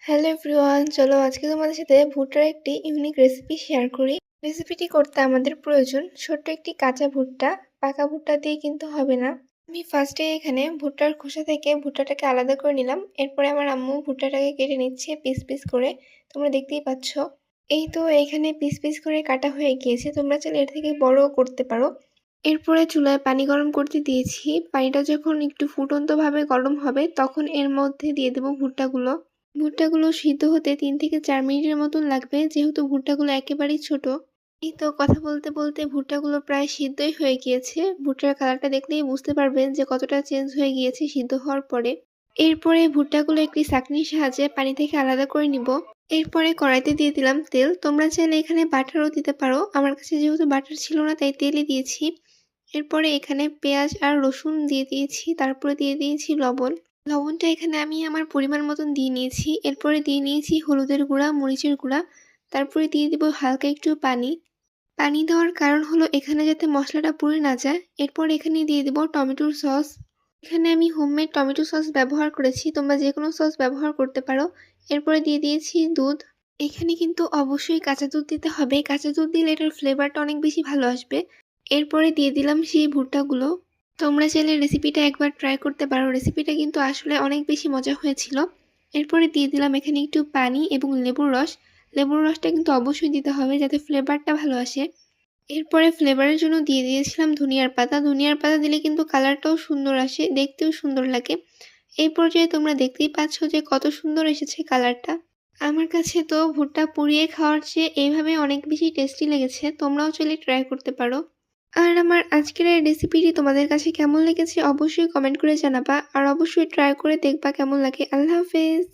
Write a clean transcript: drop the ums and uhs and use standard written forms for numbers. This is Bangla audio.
হ্যালো এভরিওয়ান, চলো আজকে তোমাদের সাথে ভুট্টার একটি ইউনিক রেসিপি শেয়ার করি। রেসিপিটি করতে আমাদের প্রয়োজন ছোট্ট একটি কাঁচা ভুট্টা। পাকা ভুট্টা দিয়ে কিন্তু হবে না। আমি ফার্স্টে এখানে ভুট্টার খোসা থেকে ভুট্টাটাকে আলাদা করে নিলাম। এরপরে আমার আম্মু ভুট্টাটাকে কেটে নিচ্ছে পিস পিস করে। তোমরা দেখতেই পাচ্ছ। এই তো এখানে পিস পিস করে কাটা হয়ে গিয়েছে। তোমরা চাইলে এর থেকে বড়ও করতে পারো। এরপরে চুলায় পানি গরম করতে দিয়েছি। পানিটা যখন একটু ফুটন্তভাবে গরম হবে তখন এর মধ্যে দিয়ে দেবো ভুট্টাগুলো। ভুট্টাগুলো সিদ্ধ হতে 3 থেকে 4 মিনিটের মতন লাগবে, যেহেতু ভুট্টাগুলো একেবারেই ছোট। এই তো কথা বলতে বলতে ভুট্টাগুলো প্রায় সিদ্ধই হয়ে গিয়েছে। ভুট্টার কালারটা দেখলেই বুঝতে পারবেন যে কতটা চেঞ্জ হয়ে গিয়েছে সিদ্ধ হওয়ার পরে। এরপরে ভুট্টাগুলো একটি ছাঁকনির সাহায্যে পানি থেকে আলাদা করে নিব। এরপরে কড়াইতে দিয়ে দিলাম তেল। তোমরা চাইলে এখানে বাটারও দিতে পারো। আমার কাছে যেহেতু বাটার ছিল না তাই তেলই দিয়েছি। এরপরে এখানে পেঁয়াজ আর রসুন দিয়ে দিয়েছি, তারপরে দিয়ে দিয়েছি লবণ। লবণটা এখানে আমি আমার পরিমাণ মতন দিয়ে নিয়েছি। এরপরে দিয়ে নিয়েছি হলুদের গুঁড়া, মরিচের গুঁড়া, তারপরে দিয়ে দিব হালকা একটু পানি। পানি দেওয়ার কারণ হলো এখানে যাতে মশলাটা পুড়ে না যায়। এরপর এখানে দিয়ে দিব টমেটোর সস। এখানে আমি হোমমেড টমেটো সস ব্যবহার করেছি, তোমরা যে কোনো সস ব্যবহার করতে পারো। এরপরে দিয়ে দিয়েছি দুধ। এখানে কিন্তু অবশ্যই কাঁচা দুধ দিতে হবে, কাঁচা দুধ দিলে এটার ফ্লেভারটা অনেক বেশি ভালো আসবে। এরপরে দিয়ে দিলাম সেই ভুট্টাগুলো। তোমরা চাইলে রেসিপিটা একবার ট্রাই করতে পারো, রেসিপিটা কিন্তু আসলে অনেক বেশি মজা হয়েছিল। এরপরে দিয়ে দিলাম এখানে একটু পানি এবং লেবুর রস। লেবুর রসটা কিন্তু অবশ্যই দিতে হবে যাতে ফ্লেভারটা ভালো আসে। এরপরে ফ্লেভারের জন্য দিয়ে দিয়েছিলাম ধনিয়ার পাতা। ধনিয়ার পাতা দিলে কিন্তু কালারটাও সুন্দর আসে, দেখতেও সুন্দর লাগে। এই পর্যায়ে তোমরা দেখতেই পাচ্ছ যে কত সুন্দর এসেছে কালারটা। আমার কাছে তো ভুট্টা পুড়িয়ে খাওয়ার চেয়ে এইভাবে অনেক বেশি টেস্টি লেগেছে। তোমরাও চাইলে ট্রাই করতে পারো। আর আমার আজকের এই রেসিপিটি তোমাদের কাছে কেমন লেগেছে অবশ্যই কমেন্ট করে জানাবা, আর অবশ্যই ট্রাই করে দেখবা কেমন লাগে। আল্লাহ হাফেজ।